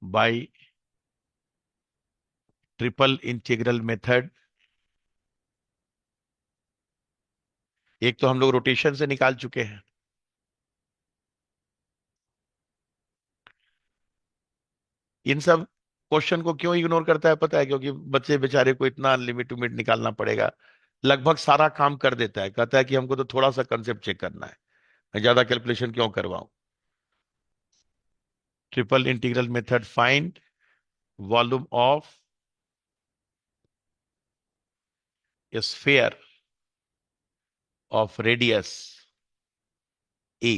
Bye triple integral method. एक तो हम लोग रोटेशन से निकाल चुके हैं। इन सब क्वेश्चन को क्यों इग्नोर करता है पता है? क्योंकि बच्चे बेचारे को इतना लिमिट टू निकालना पड़ेगा। लगभग सारा काम कर देता है, कहता है कि हमको तो थोड़ा सा कंसेप्ट चेक करना है, मैं ज्यादा कैलकुलेशन क्यों करवाऊं। Triple integral method, find volume of sphere of radius A.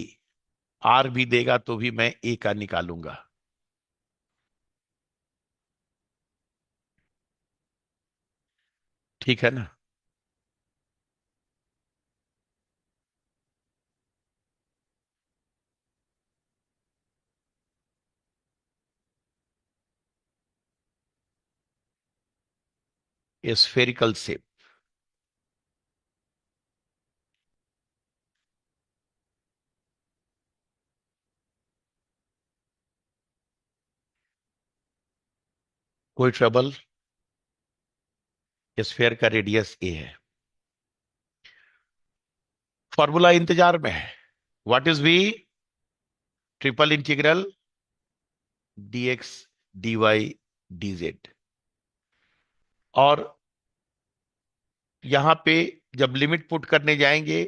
R भी देगा तो भी मैं ए का निकालूंगा। ठीक है ना? Spherical shape. कोई ट्रबल, स्फेयर का रेडियस ए है। फॉर्मूला इंतजार में है। What is V? Triple integral dx dy dz। और यहां पे जब लिमिट पुट करने जाएंगे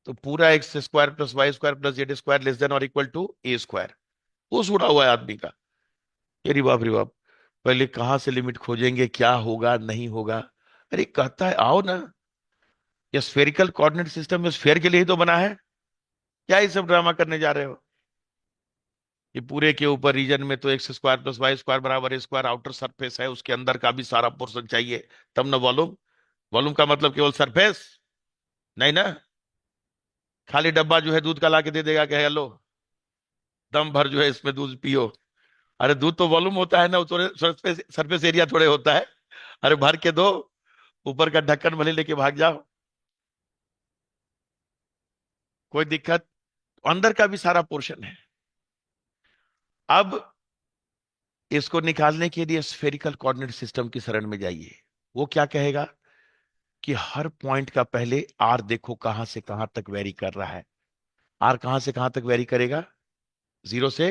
तो पूरा x square plus y square plus z square less than और इक्वल टू ए स्क्वायर। वो उड़ा हुआ है आदमी का। अरे बाप रे बाप, पहले कहां से लिमिट खोजेंगे, क्या होगा नहीं होगा। अरे कहता है आओ ना, ये स्फेरिकल कोऑर्डिनेट सिस्टम में स्फेयर के लिए ही तो बना है। क्या ये सब ड्रामा करने जा रहे हो? ये पूरे के ऊपर रीजन में तो x square plus y square बराबर ए स्क्वायर आउटर सरफेस है, उसके अंदर का भी सारा पोर्शन चाहिए, तब ना वॉल्यूम। वॉल्यूम का मतलब केवल सरफेस नहीं ना। खाली डब्बा जो है दूध का ला के दे देगा कि हेलो दम भर जो है इसमें दूध पियो। अरे दूध तो वॉल्यूम होता है ना, वो थोड़े सरफेस सरफेस एरिया थोड़े होता है। अरे भर के दो, ऊपर का ढक्कन भले लेके भाग जाओ, कोई दिक्कत। अंदर का भी सारा पोर्शन है। अब इसको निकालने के लिए स्फेरिकल कोऑर्डिनेट सिस्टम की शरण में जाइए। वो क्या कहेगा कि हर पॉइंट का पहले आर देखो कहां से कहां तक वेरी कर रहा है। आर कहां से कहां तक वेरी करेगा? 0 से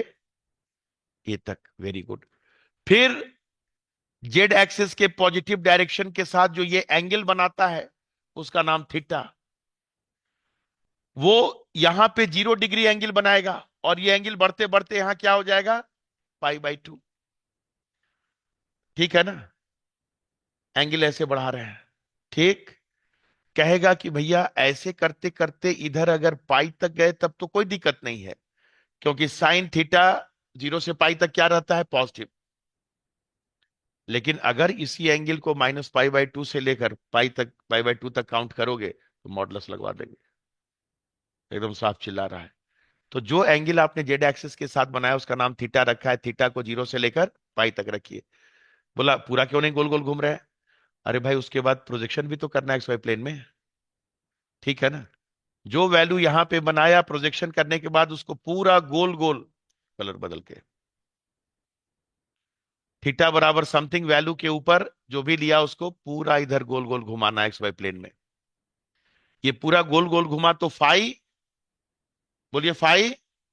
ए तक। Very good. फिर जेड एक्सिस के पॉजिटिव डायरेक्शन के साथ जो ये एंगल बनाता है उसका नाम थीटा। वो यहां पे 0 डिग्री एंगल बनाएगा और ये एंगल बढ़ते बढ़ते यहां क्या हो जाएगा? पाई/2। ठीक है ना? एंगल ऐसे बढ़ा रहे हैं। ठीक। कहेगा कि भैया ऐसे करते करते इधर अगर पाई तक गए तब तो कोई दिक्कत नहीं है, क्योंकि साइन थीटा 0 से पाई तक क्या रहता है? पॉजिटिव। लेकिन अगर इसी एंगल को -पाई/2 से लेकर पाई तक, पाई/2 तक काउंट करोगे तो मॉडुलस लगवा देंगे। एकदम साफ चिल्ला रहा है। तो जो एंगल आपने जेड एक्सिस के साथ बनाया उसका नाम थीटा रखा है। थीटा को 0 से लेकर पाई तक रखिए। बोला पूरा क्यों नहीं गोल गोल घूम रहा है? अरे भाई उसके बाद प्रोजेक्शन भी तो करना है एक्स वाई प्लेन में। ठीक है ना? जो वैल्यू यहां पे बनाया प्रोजेक्शन करने के बाद उसको पूरा गोल गोल कलर बदल के थीटा बराबर समथिंग वैल्यू के ऊपर जो भी लिया उसको पूरा इधर गोल गोल घुमाना एक्स वाई प्लेन में। ये पूरा गोल गोल घुमा तो फाई, बोलिए फाई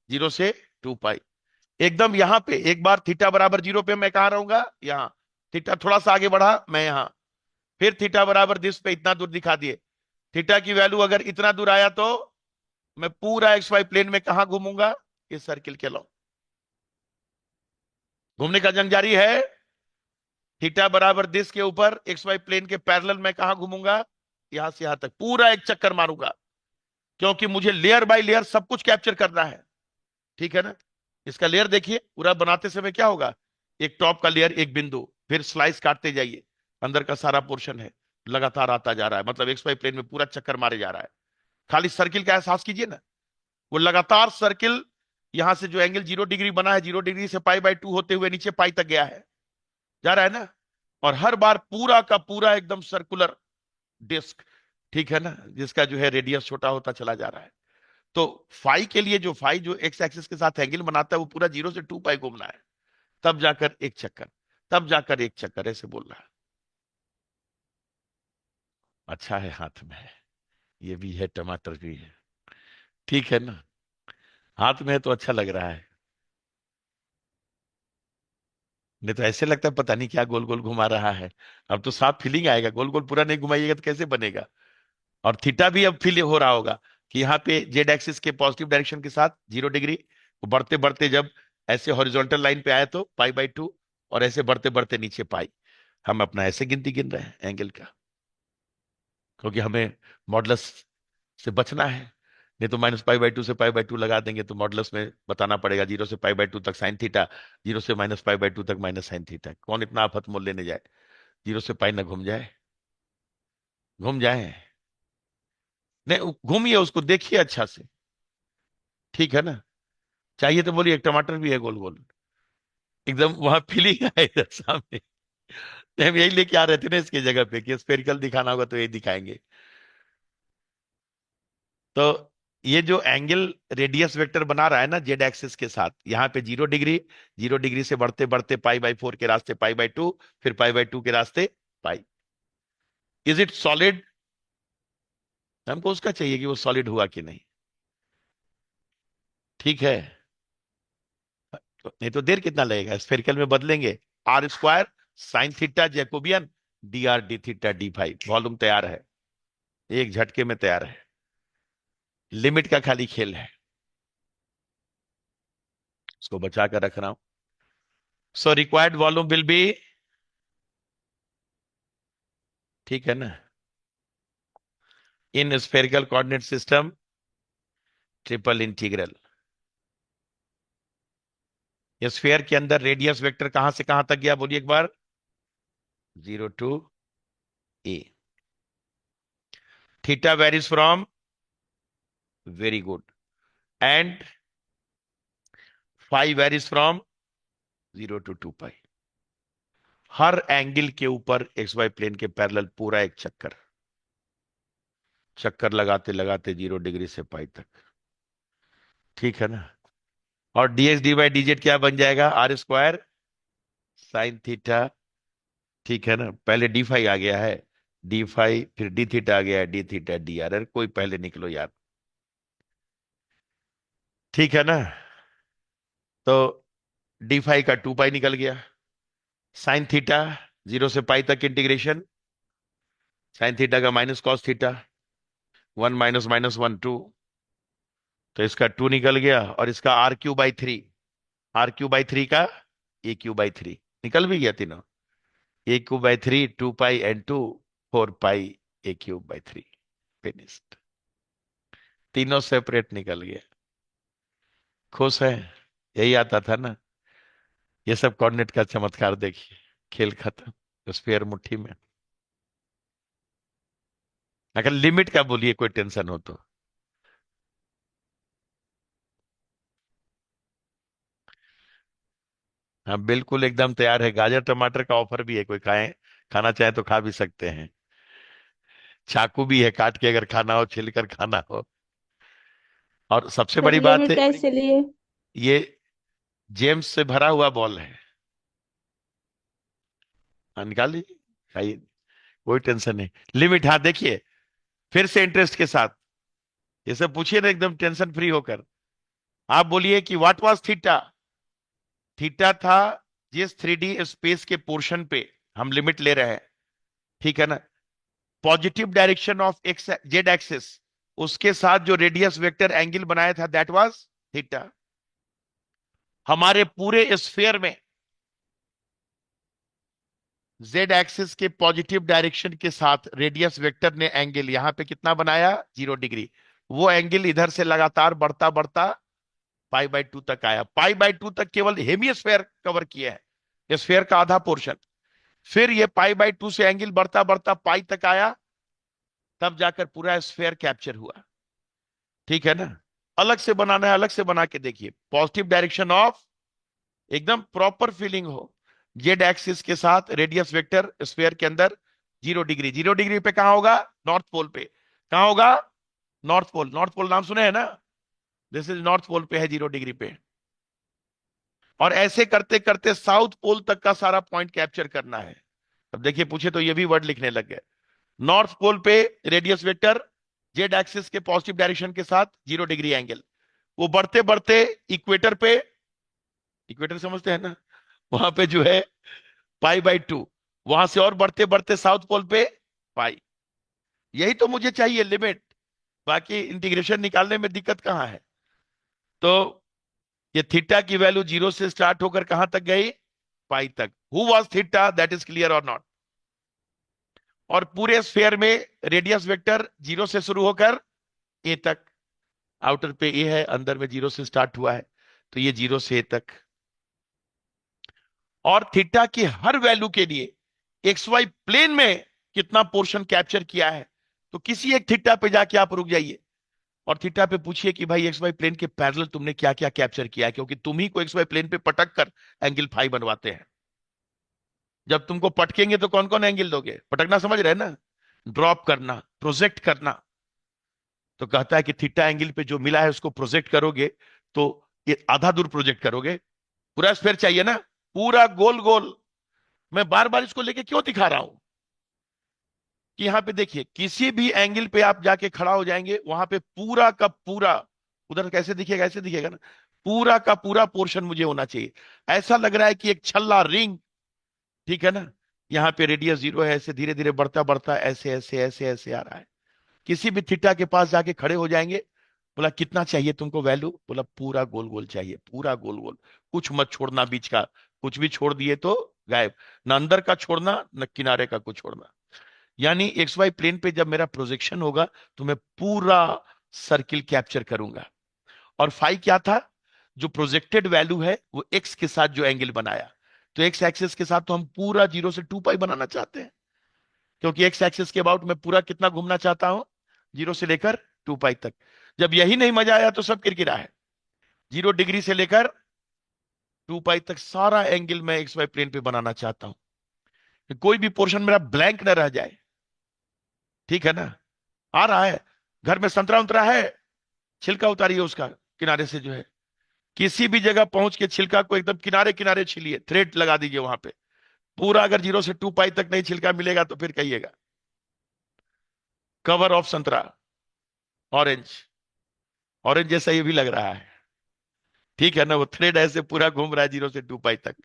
0 से 2 पाई। एकदम यहां पे एक बार थीटा बराबर 0 पे मैं कहां रहूंगा? यहां। थीटा थोड़ा सा आगे बढ़ा मैं यहां। फिर थीटा बराबर दिस पे इतना दूर दिखा दिए। थीटा की वैल्यू अगर इतना दूर आया तो मैं पूरा एक्स वाई प्लेन में कहां घूमूंगा? इस सर्किल के लॉ। घूमने का जंग जारी है। थीटा बराबर दिस के ऊपर एक्स वाई प्लेन के पैरेलल में कहां घूमूंगा? यहां से यहां तक पूरा एक चक्कर मारूंगा, क्योंकि मुझे लेयर बाय लेयर सब कुछ कैप्चर करना है। ठीक है ना? इसका लेयर देखिए, पूरा बनाते समय क्या होगा? एक टॉप का लेयर, एक बिंदु, फिर स्लाइस काटते जाइए, अंदर का सारा पोर्शन है लगातार आता जा रहा है, मतलब एक्स वाई प्लेन में पूरा चक्कर मारे जा रहा है। खाली सर्किल का एहसास कीजिए ना, वो लगातार सर्किल। यहां से जो एंगल 0 डिग्री बना है, 0 डिग्री से पाई/2 होते हुए नीचे पाई तक गया है, जा रहा है ना? और हर बार पूरा का पूरा एकदम सर्कुलर डिस्क। ठीक है ना? जिसका जो है रेडियस छोटा होता चला जा रहा है। तो फाई के लिए जो फाई जो एक्स एक्सिस के साथ एंगल बनाता है वो पूरा 0 से 2 पाई घूमना है, तब जाकर एक चक्कर, तब जाकर एक चक्कर, ऐसे बोल रहा है। अच्छा है हाथ में है, ये भी है, टमाटर भी है, ठीक है ना, हाथ में है तो अच्छा लग रहा है। नहीं तो ऐसे लगता है पता नहीं क्या गोल गोल घुमा रहा है। अब तो साफ फीलिंग आएगा, गोल गोल पूरा नहीं घुमाइएगा तो कैसे बनेगा। और थीटा भी अब फील हो रहा होगा कि यहाँ पे जेड एक्सिस के पॉजिटिव डायरेक्शन के साथ 0 डिग्री, वो बढ़ते बढ़ते जब ऐसे हॉरिजॉन्टल लाइन पे आए तो पाई/2, और ऐसे बढ़ते बढ़ते नीचे पाई। हम अपना ऐसे गिनती गिन रहे हैं एंगल का, क्योंकि हमें मॉडुलस से बचना है। नहीं तो -पाई/2 से पाई/2 लगा देंगे तो मॉडुलस में बताना पड़ेगा 0 से पाई/2 तक साइन थीटा, 0 से -पाई/2 तक माइनस साइन थीटा। कौन इतना आफत मोल लेने जाए, 0 से पाई ना घूम जाए, घूम जाए। नहीं घूमिए, उसको देखिए अच्छा से, ठीक है ना। चाहिए तो बोलिए, एक टमाटर भी है गोल गोल, एकदम वहां फीलिंग आए इधर सामने। तो हम यही लेके आ रहे थे ना इसके जगह पे कि स्फेरिकल दिखाना होगा तो यही दिखाएंगे। तो ये जो एंगल रेडियस वेक्टर बना रहा है ना जेड एक्सिस के साथ, यहाँ पे 0 डिग्री, 0 डिग्री से बढ़ते बढ़ते पाई/4 के रास्ते पाई/2, फिर पाई/2 के रास्ते पाई। Is it solid? हमको उसका चाहिए कि वो सॉलिड हुआ कि नहीं, ठीक है। नहीं तो देर कितना लगेगा, स्फेरिकल में बदलेंगे, r² sine theta Jacobian dr/d θ d phi, volume तैयार है, एक झटके में तैयार है। लिमिट का खाली खेल है, उसको बचा कर रख रहा हूं। So required volume will be, ठीक है ना, in spherical coordinate system triple integral. Sphere के अंदर रेडियस वेक्टर कहां से कहां तक गया, बोलिए एक बार। 0 to a। Theta varies from, very good, and phi varies from 0 to 2 pi. हर एंगल के ऊपर एक्स वाई प्लेन के पैरेलल पूरा एक चक्कर, चक्कर लगाते लगाते 0 डिग्री से पाई तक, ठीक है ना। और dx/dy/dz क्या बन जाएगा, r² साइन थीटा, ठीक है ना। पहले डी फाई आ गया है, डी फाई, फिर डी थीटा आ गया है, डी थीटा डी आर। अरे कोई पहले निकलो यार, ठीक है ना। तो डी फाई का 2 पाई निकल गया, साइन थीटा 0 से पाई तक इंटीग्रेशन, साइन थीटा का माइनस कॉस थीटा, 1 - -1 2, तो इसका 2 निकल गया, और इसका r³/3, r³/3 का a³/3 निकल भी गया तीनों, a³/3, 2 pi and 2, 4 pi a³/3, finished. तीनों सेपरेट निकल गया, खुश है। यही आता था ना, ये सब कोऑर्डिनेट का चमत्कार देखिए, खेल खत्म, स्फीयर मुट्ठी में। अगर लिमिट का बोलिए कोई टेंशन हो तो। हाँ बिल्कुल एकदम तैयार है, गाजर टमाटर का ऑफर भी है, कोई खाए, खाना चाहे तो खा भी सकते हैं। चाकू भी है, काट के अगर खाना हो, छिल कर खाना हो। और सबसे सर बड़ी बात लिमिट है, कैसे लिए? ये जेम्स से भरा हुआ बॉल है। हाँ निकाल लीजिए, खाइए, कोई टेंशन नहीं। लिमिट, हाँ देखिए, फिर से इंटरेस्ट के साथ ये सब पूछिए ना, एकदम टेंशन फ्री होकर। आप बोलिए कि व्हाट वाज थीटा। थीटा था जिस 3D स्पेस के पोर्शन पे हम लिमिट ले रहे हैं, ठीक है ना, positive direction of x Z axis, उसके साथ जो रेडियस वेक्टर एंगल बनाया था दैट वाज थीटा। हमारे पूरे स्फीयर में जेड एक्सिस के पॉजिटिव डायरेक्शन के साथ रेडियस वेक्टर ने एंगल यहां पे कितना बनाया, 0 डिग्री। वो एंगल इधर से लगातार बढ़ता बढ़ता पाई/2 तक आया, पाई/2 तक केवल हेमिस्फेयर कवर किया है, स्फेयर का आधा पोर्शन। फिर ये पाई/2 से एंगल बढ़ता बढ़ता पाई तक आया, तब जाकर पूरा स्फेयर कैप्चर हुआ, ठीक है ना। अलग से बनाना है, अलग से बना के देखिए, पॉजिटिव डायरेक्शन ऑफ, एकदम प्रॉपर फीलिंग हो, जेड एक्सिस के साथ रेडियस वेक्टर स्फेयर के अंदर 0 डिग्री, 0 डिग्री पे कहां होगा, नॉर्थ पोल पे। कहां होगा, नॉर्थ पोल। नॉर्थ पोल नाम सुने हैं ना, दिस इज नॉर्थ पोल पे है 0 डिग्री पे। और ऐसे करते करते साउथ पोल तक का सारा पॉइंट कैप्चर करना है। अब देखिए, पूछे तो ये भी वर्ड लिखने लग गए। नॉर्थ पोल पे रेडियस वेक्टर जेड एक्सिस के पॉजिटिव डायरेक्शन के साथ 0 डिग्री एंगल, वो बढ़ते बढ़ते इक्वेटर पे, इक्वेटर समझते हैं ना, वहां पे जो है पाई/2, वहां से और बढ़ते बढ़ते साउथ पोल पे पाई। यही तो मुझे चाहिए लिमिट, बाकी इंटीग्रेशन निकालने में दिक्कत कहां है। तो ये थीटा की वैल्यू 0 से स्टार्ट होकर कहां तक गई, पाई तक। Who was theta, that is clear और नॉट। और पूरे स्फेयर में रेडियस वेक्टर 0 से शुरू होकर ए तक, आउटर पे ए है, अंदर में 0 से स्टार्ट हुआ है, तो ये 0 से ए तक। और थीटा की हर वैल्यू के लिए एक्स वाई प्लेन में कितना पोर्शन कैप्चर किया है, तो किसी एक थीटा पे जाके आप रुक जाइए और थीटा पे पूछिए कि भाई एक्स वाई प्लेन के पैरेलल तुमने क्या क्या कैप्चर किया है, क्योंकि तुम ही को एक्स वाई प्लेन पे पटक कर एंगल फाई बनवाते हैं। जब तुमको पटकेंगे तो कौन कौन एंगल दोगे, पटकना समझ रहे हैं ना, ड्रॉप करना, प्रोजेक्ट करना। तो कहता है कि थीटा एंगल पे जो मिला है उसको प्रोजेक्ट करोगे तो ये आधा दूर प्रोजेक्ट करोगे, पूरा स्फेयर चाहिए ना, पूरा गोल गोल। मैं बार बार इसको लेके क्यों दिखा रहा हूं कि यहां पे देखिए, किसी भी एंगल पे आप जाके खड़ा हो जाएंगे, वहां पे पूरा का पूरा, उधर कैसे दिखेगा, ऐसे दिखेगा ना, पूरा का पूरा पोर्शन मुझे होना चाहिए। ऐसा लग रहा है कि एक छल्ला रिंग, ठीक है ना, यहाँ पे रेडियस 0 है, ऐसे धीरे धीरे बढ़ता बढ़ता ऐसे ऐसे ऐसे ऐसे आ रहा है। किसी भी थीटा के पास जाके खड़े हो जाएंगे, बोला कितना चाहिए तुमको वैल्यू, बोला पूरा गोल गोल चाहिए, पूरा गोल गोल, कुछ मत छोड़ना बीच का, कुछ भी छोड़ दिए तो गायब, ना अंदर का छोड़ना न किनारे का कुछ छोड़ना। यानी एक्स वाई प्लेन पे जब मेरा प्रोजेक्शन होगा तो मैं पूरा सर्किल कैप्चर करूंगा। और फाई क्या था, जो प्रोजेक्टेड वैल्यू है वो एक्स के साथ जो एंगल बनाया, तो एक्स एक्सिस के साथ तो हम पूरा 0 से 2 पाई बनाना चाहते हैं, क्योंकि एक्स एक्सिस के अबाउट मैं पूरा कितना घूमना चाहता हूं, 0 से लेकर 2 पाई तक। जब यही नहीं मजा आया तो सब किरकिरा है। 0 डिग्री से लेकर 2 पाई तक सारा एंगल मैं एक्स वाई प्लेन पे बनाना चाहता हूं, कि कोई भी पोर्शन मेरा ब्लैंक न रह जाए, ठीक है ना। आ रहा है, घर में संतरा उतरा है, छिलका उतारिए उसका किनारे से जो है, किसी भी जगह पहुंच के छिलका को एकदम किनारे किनारे छीलिए, थ्रेड लगा दीजिए वहां पे, पूरा। अगर 0 से 2 पाई तक नहीं छिलका मिलेगा तो फिर कहिएगा। कवर ऑफ संतरा, ऑरेंज, ऑरेंज जैसा ये भी लग रहा है, ठीक है ना, वो थ्रेड ऐसे पूरा घूम रहा है 0 से 2 पाई तक,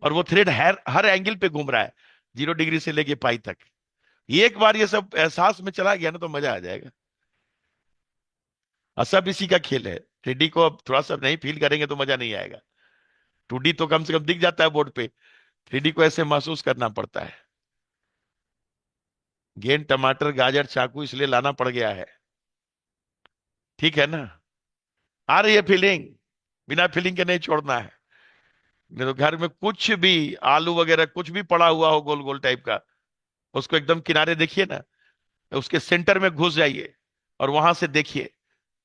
और वो थ्रेड हर हर एंगल पे घूम रहा है 0 डिग्री से लेके पाई तक। एक बार ये सब एहसास में चला गया ना तो मजा आ जाएगा। और सब इसी का खेल है, 3D को अब थोड़ा सा नहीं फील करेंगे तो मजा नहीं आएगा। 2D तो कम से कम दिख जाता है बोर्ड पे, 3D को ऐसे महसूस करना पड़ता है। गेंद, टमाटर, गाजर, चाकू इसलिए लाना पड़ गया है, ठीक है ना। आ रही है फीलिंग, बिना फीलिंग के नहीं छोड़ना है। नहीं तो घर में कुछ भी, आलू वगैरह कुछ भी पड़ा हुआ हो गोल गोल टाइप का, उसको एकदम किनारे देखिए ना, उसके सेंटर में घुस जाइए और वहां से देखिए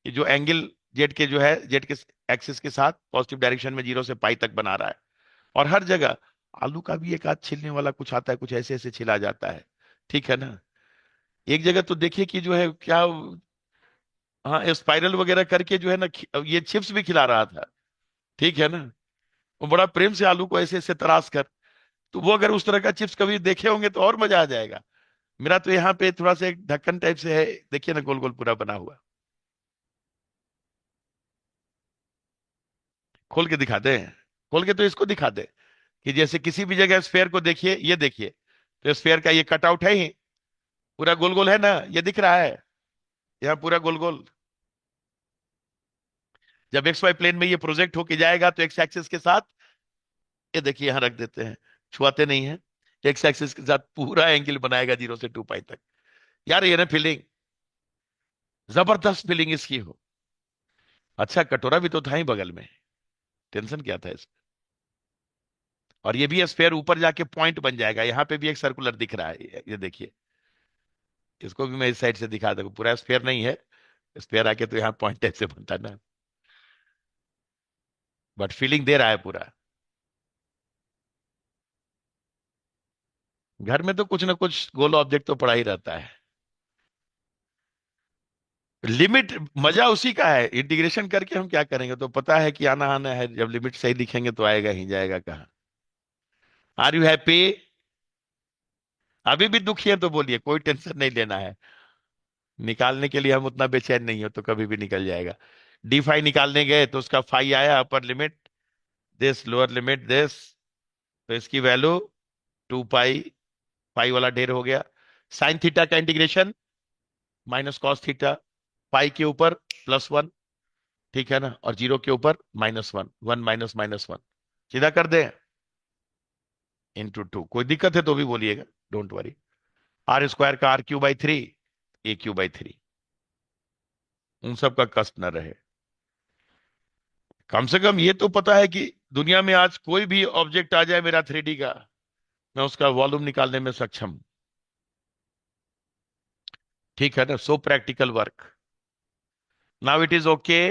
कि जो एंगल जेड के जो है, जेड के एक्सिस के साथ पॉजिटिव डायरेक्शन में 0 से पाई तक बना रहा है। और हर जगह आलू का भी एक आध छिलने वाला कुछ आता है, कुछ ऐसे ऐसे छिला जाता है, ठीक है ना। एक जगह तो देखिए कि जो है क्या, हाँ स्पाइरल वगैरह करके जो है ना, ये चिप्स भी खिला रहा था, ठीक है ना। वो बड़ा प्रेम से आलू को ऐसे ऐसे तराश कर, तो वो अगर उस तरह का चिप्स कभी देखे होंगे तो और मजा आ जाएगा। मेरा तो यहाँ पे थोड़ा सा एक ढक्कन टाइप से है, देखिए ना, गोल गोल पूरा बना हुआ। खोल के दिखा दे, खोल के तो इसको दिखा दे कि जैसे किसी भी जगह स्फेयर को देखिए, ये देखिए, तो स्फेयर का ये कटआउट है ही, पूरा गोल गोल है ना, ये दिख रहा है यहाँ पूरा गोल गोल। जब एक्स वाई प्लेन में ये प्रोजेक्ट होके जाएगा तो एक्स एक्सिस के साथ, ये देखिए यहाँ रख देते हैं, छुआते नहीं है, एक्स एक्सिस के साथ पूरा एंगल बनाएगा 0 से 2 पाई तक। यार ये ना फीलिंग, जबरदस्त फीलिंग इसकी हो। अच्छा कटोरा भी तो था ही बगल में, टेंशन क्या था इसमें। और ये भी स्फेयर ऊपर जाके पॉइंट बन जाएगा, यहाँ पे भी एक सर्कुलर दिख रहा है, ये देखिए, इसको भी मैं इस साइड से दिखा दूं, पूरा स्फेयर नहीं है, स्फेयर आके तो यहाँ पॉइंट टाइप से बनता ना, बट फीलिंग दे रहा है पूरा। घर में तो कुछ ना कुछ गोल ऑब्जेक्ट तो पड़ा ही रहता है। लिमिट मजा उसी का है, इंटीग्रेशन करके हम क्या करेंगे, तो पता है कि आना आना है, जब लिमिट सही लिखेंगे तो आएगा ही, जाएगा कहाँ। Are you happy? अभी भी दुखी है तो बोलिए, कोई टेंशन नहीं लेना है। निकालने के लिए हम उतना बेचैन नहीं हो, तो कभी भी निकल जाएगा। डी फाई निकालने गए तो उसका फाई आया, upper limit this, lower limit this, तो इसकी वैल्यू 2 पाई, पाई वाला ढेर हो गया। साइन थीटा का इंटीग्रेशन माइनस कॉस थीटा, पाई के ऊपर +1, ठीक है ना, और जीरो के ऊपर -1, 1 माइनस -1, सीधा कर दें, × 2। कोई दिक्कत है तो भी बोलिएगा, डोंट वरी। आर स्क्वायर का r³/3, a³/3, उन सब का कष्ट न रहे। कम से कम ये तो पता है कि दुनिया में आज कोई भी ऑब्जेक्ट आ जाए मेरा 3D का, मैं उसका वॉल्यूम निकालने में सक्षम हूं। ठीक है ना, सो practical work. Now it is okay.